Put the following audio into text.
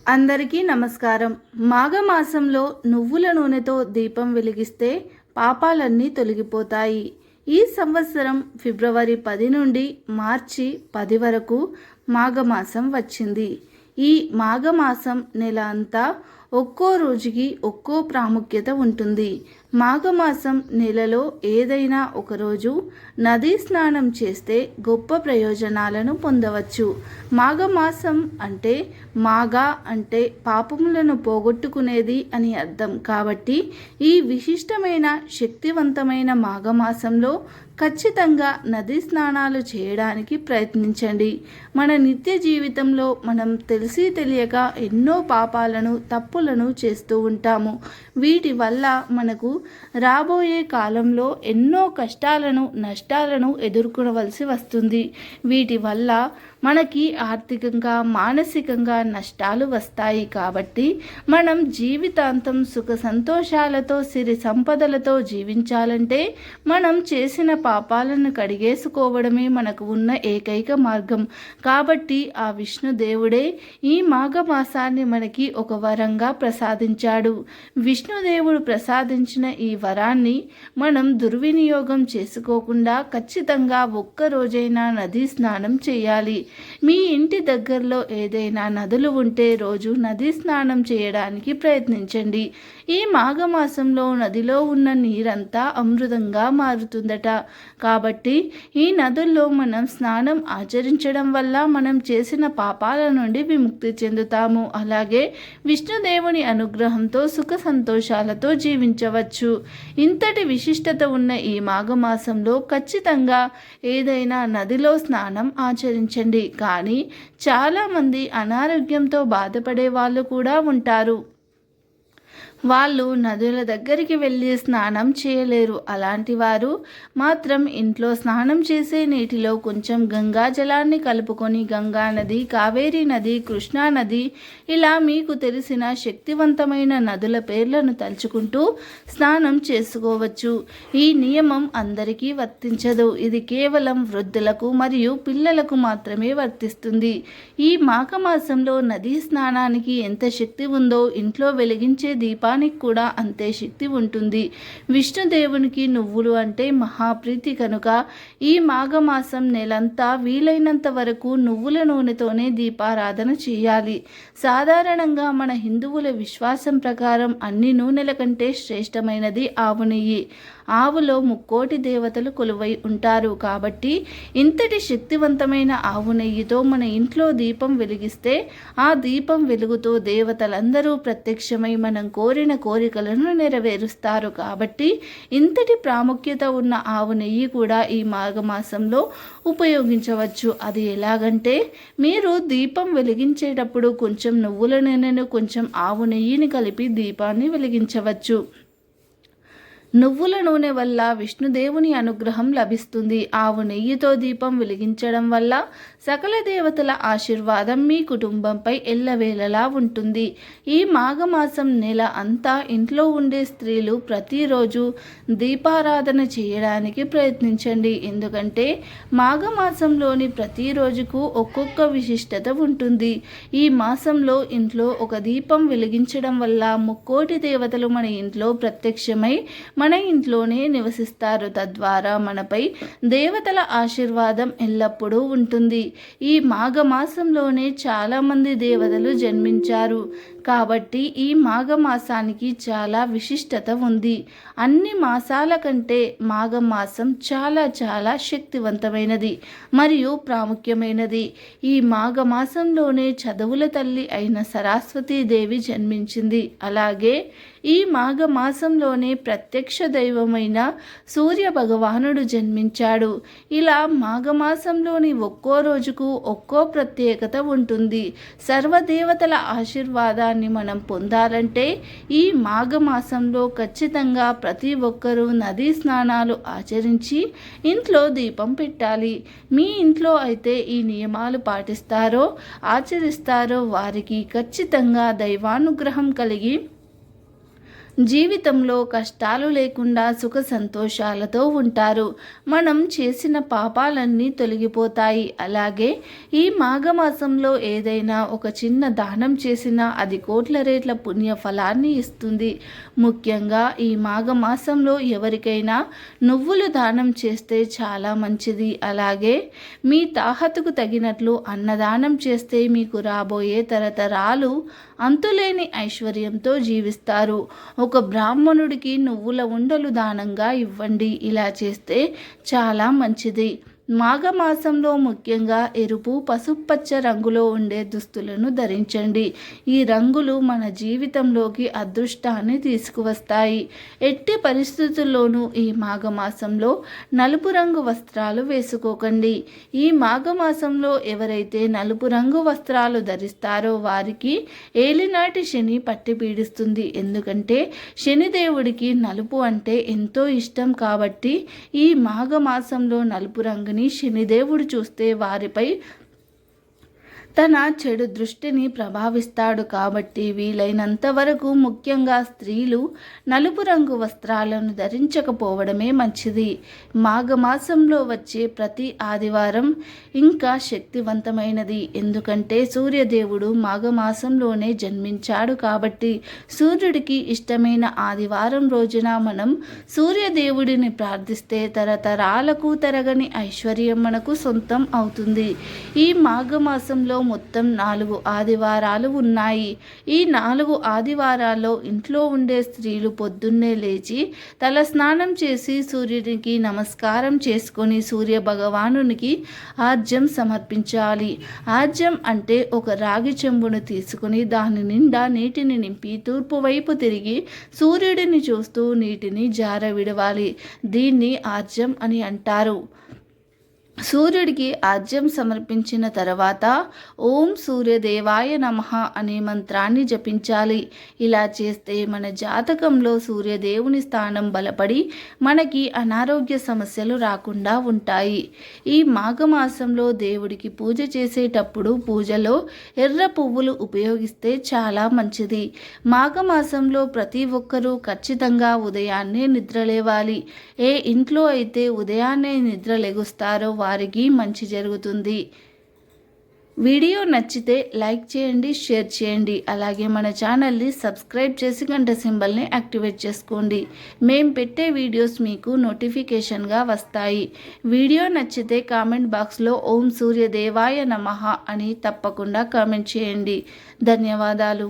అందరికీ నమస్కారం. మాఘమాసంలో నువ్వుల నూనెతో దీపం వెలిగిస్తే పాపాలన్నీ తొలగిపోతాయి. ఈ సంవత్సరం ఫిబ్రవరి 10 నుండి మార్చి 10 వరకు మాఘమాసం వచ్చింది. ఈ మాఘమాసం నెల అంతా ఒక్కో రోజుకి ఒక్కో ప్రాముఖ్యత ఉంటుంది. మాఘమాసం నెలలో ఏదైనా ఒకరోజు నదీ స్నానం చేస్తే గొప్ప ప్రయోజనాలను పొందవచ్చు. మాఘమాసం అంటే మాఘ అంటే పాపములను పోగొట్టుకునేది అని అర్థం. కాబట్టి ఈ విశిష్టమైన శక్తివంతమైన మాఘమాసంలో ఖచ్చితంగా నదీ స్నానాలు చేయడానికి ప్రయత్నించండి. మన నిత్య జీవితంలో మనం తెలిసి తెలియక ఎన్నో పాపాలను తప్పులను చేస్తూ ఉంటాము. వీటి వల్ల మనకు రాబోయే కాలంలో ఎన్నో కష్టాలను నష్టాలను ఎదుర్కొనవలసి వస్తుంది. వీటి వల్ల మనకి ఆర్థికంగా మానసికంగా నష్టాలు వస్తాయి. కాబట్టి మనం జీవితాంతం సుఖ సంతోషాలతో సిరి సంపదలతో జీవించాలంటే మనం చేసిన పాపాలను కడిగేసుకోవడమే మనకు ఉన్న ఏకైక మార్గం. కాబట్టి ఆ విష్ణుదేవుడే ఈ మాఘమాసాన్ని మనకి ఒక వరంగా ప్రసాదించాడు. విష్ణుదేవుడు ప్రసాదించిన ఈ వరాన్ని మనం దుర్వినియోగం చేసుకోకుండా ఖచ్చితంగా ఒక్కరోజైనా నదీ స్నానం చేయాలి. మీ ఇంటి దగ్గరలో ఏదైనా నదులు ఉంటే రోజు నదీ స్నానం చేయడానికి ప్రయత్నించండి. ఈ మాఘమాసంలో నదిలో ఉన్న నీరంతా అమృతంగా మారుతుందట. కాబట్టి ఈ నదుల్లో మనం స్నానం ఆచరించడం వల్ల మనం చేసిన పాపాల నుండి విముక్తి చెందుతాము. అలాగే విష్ణుదేవుని అనుగ్రహంతో సుఖ సంతోషాలతో జీవించవచ్చు. ఇంతటి విశిష్టత ఉన్న ఈ మాఘమాసంలో ఖచ్చితంగా ఏదైనా నదిలో స్నానం ఆచరించండి. కానీ చాలామంది అనారోగ్యంతో బాధపడే వాళ్ళు కూడా ఉంటారు. వాళ్ళు నదుల దగ్గరికి వెళ్ళి స్నానం చేయలేరు. అలాంటి వారు మాత్రం ఇంట్లో స్నానం చేసే నీటిలో కొంచెం గంగా జలాన్ని కలుపుకొని గంగా నది, కావేరీ నది, కృష్ణా నది ఇలా మీకు తెలిసిన శక్తివంతమైన నదుల పేర్లను తలుచుకుంటూ స్నానం చేసుకోవచ్చు. ఈ నియమం అందరికీ వర్తించదు. ఇది కేవలం వృద్ధులకు మరియు పిల్లలకు మాత్రమే వర్తిస్తుంది. ఈ మాఘమాసంలో నదీ స్నానానికి ఎంత శక్తి ఉందో ఇంట్లో వెలిగించే దీపానికి కూడా అంతే శక్తి ఉంటుంది. విష్ణుదేవునికి నువ్వులు అంటే మహాప్రీతి కనుక ఈ మాఘమాసం నెలంతా వీలైనంత వరకు నువ్వుల నూనెతోనే దీపారాధన చేయాలి. సాధారణంగా మన హిందువుల విశ్వాసం ప్రకారం అన్ని నూనెల కంటే శ్రేష్టమైనది ఆవు నెయ్యి. ఆవులో ముక్కోటి దేవతలు కొలువై ఉంటారు. కాబట్టి ఇంతటి శక్తివంతమైన ఆవు నెయ్యితో మన ఇంట్లో దీపం వెలిగిస్తే ఆ దీపం వెలుగుతో దేవతలందరూ ప్రత్యక్షమై మనం కోరిన కోరికలను నెరవేరుస్తారు. కాబట్టి ఇంతటి ప్రాముఖ్యత ఉన్న ఆవు నెయ్యి కూడా ఈ మాఘమాసంలో ఉపయోగించవచ్చు. అది ఎలాగంటే మీరు దీపం వెలిగించేటప్పుడు కొంచెం నువ్వుల నూనెను కొంచెం ఆవు నెయ్యిని కలిపి దీపాన్ని వెలిగించవచ్చు. నువ్వుల నూనె వల్ల విష్ణుదేవుని అనుగ్రహం లభిస్తుంది. ఆవు నెయ్యితో దీపం వెలిగించడం వల్ల సకల దేవతల ఆశీర్వాదం మీ కుటుంబంపై ఎల్లవేళలా ఉంటుంది. ఈ మాఘమాసం నెల అంతా ఇంట్లో ఉండే స్త్రీలు ప్రతిరోజు దీపారాధన చేయడానికి ప్రయత్నించండి. ఎందుకంటే మాఘమాసంలోని ప్రతిరోజుకు ఒక్కొక్క విశిష్టత ఉంటుంది. ఈ మాసంలో ఇంట్లో ఒక దీపం వెలిగించడం వల్ల ముక్కోటి దేవతలు మన ఇంట్లో ప్రత్యక్షమై మన ఇంట్లోనే నివసిస్తారు. తద్వారా మనపై దేవతల ఆశీర్వాదం ఎల్లప్పుడూ ఉంటుంది. ఈ మాఘమాసంలోనే చాలామంది దేవతలు జన్మించారు. కాబట్టి ఈ మాఘమాసానికి చాలా విశిష్టత ఉంది. అన్ని మాసాల కంటే మాఘమాసం చాలా చాలా శక్తివంతమైనది మరియు ప్రాముఖ్యమైనది. ఈ మాఘమాసంలోనే చదువుల తల్లి అయిన సరస్వతీదేవి జన్మించింది. అలాగే ఈ మాఘమాసంలోనే ప్రత్యక్ష దైవమైన సూర్య భగవానుడు జన్మించాడు. ఇలా మాఘమాసంలోని ఒక్కో రోజుకు ఒక్కో ప్రత్యేకత ఉంటుంది. సర్వదేవతల ఆశీర్వాదాన్ని మనం పొందాలంటే ఈ మాఘమాసంలో ఖచ్చితంగా ప్రతి ఒక్కరూ నదీ స్నానాలు ఆచరించి ఇంట్లో దీపం పెట్టాలి. మీ ఇంట్లో అయితే ఈ నియమాలు పాటిస్తారో ఆచరిస్తారో వారికి ఖచ్చితంగా దైవానుగ్రహం కలిగి జీవితంలో కష్టాలు లేకుండా సుఖ సంతోషాలతో ఉంటారు. మనం చేసిన పాపాలన్నీ తొలగిపోతాయి. అలాగే ఈ మాఘమాసంలో ఏదైనా ఒక చిన్న దానం చేసినా అది కోట్ల రేట్ల పుణ్య ఫలాన్ని ఇస్తుంది. ముఖ్యంగా ఈ మాఘమాసంలో ఎవరికైనా నువ్వులు దానం చేస్తే చాలా మంచిది. అలాగే మీ తాహతుకు తగినట్లు అన్నదానం చేస్తే మీకు రాబోయే తరతరాలు అంతులేని ఐశ్వర్యంతో జీవిస్తారు. ఒక బ్రాహ్మణుడికి నువ్వుల ఉండలు దానంగా ఇవ్వండి. ఇలా చేస్తే చాలా మంచిది. మాఘమాసంలో ముఖ్యంగా ఎరుపు, పసుపచ్చ రంగులో ఉండే దుస్తులను ధరించండి. ఈ రంగులు మన జీవితంలోకి అదృష్టాన్ని తీసుకువస్తాయి. ఎట్టి పరిస్థితుల్లోనూ ఈ మాఘమాసంలో నలుపు రంగు వస్త్రాలు వేసుకోకండి. ఈ మాఘమాసంలో ఎవరైతే నలుపు రంగు వస్త్రాలు ధరిస్తారో వారికి ఏలినాటి శని పట్టి పీడిస్తుంది. ఎందుకంటే శనిదేవుడికి నలుపు అంటే ఎంతో ఇష్టం. కాబట్టి ఈ మాఘమాసంలో నలుపు రంగుని శనిదేవుడు చూస్తే వారిపై తన చెడు దృష్టిని ప్రభావిస్తాడు. కాబట్టి వీలైనంత వరకు ముఖ్యంగా స్త్రీలు నలుపు రంగు వస్త్రాలను ధరించకపోవడమే మంచిది. మాఘమాసంలో వచ్చే ప్రతి ఆదివారం ఇంకా శక్తివంతమైనది. ఎందుకంటే సూర్యదేవుడు మాఘమాసంలోనే జన్మించాడు. కాబట్టి సూర్యుడికి ఇష్టమైన ఆదివారం రోజున మనం సూర్యదేవుడిని ప్రార్థిస్తే తరతరాలకు తరగని ఐశ్వర్యం మనకు సొంతం అవుతుంది. ఈ మాఘమాసంలో మొత్తం 4 ఆదివారాలు ఉన్నాయి. ఈ 4 ఆదివారాల్లో ఇంట్లో ఉండే స్త్రీలు పొద్దున్నే లేచి తల స్నానం చేసి సూర్యునికి నమస్కారం చేసుకొని సూర్య భగవానునికి ఆర్జ్యం సమర్పించాలి. ఆర్జ్యం అంటే ఒక రాగి చెంబును తీసుకుని దాని నిండా నీటిని నింపి తూర్పు వైపు తిరిగి సూర్యుడిని చూస్తూ నీటిని జారవిడవాలి. దీన్ని ఆర్జ్యం అని అంటారు. సూర్యుడికి ఆర్జ్యం సమర్పించిన తర్వాత ఓం సూర్యదేవాయ నమః అనే మంత్రాన్ని జపించాలి. ఇలా చేస్తే మన జాతకంలో సూర్యదేవుని స్థానం బలపడి మనకి అనారోగ్య సమస్యలు రాకుండా ఉంటాయి. ఈ మాఘమాసంలో దేవుడికి పూజ చేసేటప్పుడు పూజలో ఎర్ర పువ్వులు ఉపయోగిస్తే చాలా మంచిది. మాఘమాసంలో ప్రతి ఒక్కరూ ఖచ్చితంగా ఉదయాన్నే నిద్రలేవాలి. ఏ ఇంట్లో అయితే ఉదయాన్నే నిద్ర లెగుస్తారో వారికి మంచి జరుగుతుంది. వీడియో నచ్చితే లైక్ చేయండి, షేర్ చేయండి. అలాగే మన ఛానల్ని సబ్స్క్రైబ్ చేసి గంట సింబల్ని యాక్టివేట్ చేసుకోండి. మేం పెట్టే వీడియోస్ మీకు నోటిఫికేషన్గా వస్తాయి. వీడియో నచ్చితే కామెంట్ బాక్స్లో ఓం సూర్యదేవాయ నమః అని తప్పకుండా కామెంట్ చేయండి. ధన్యవాదాలు.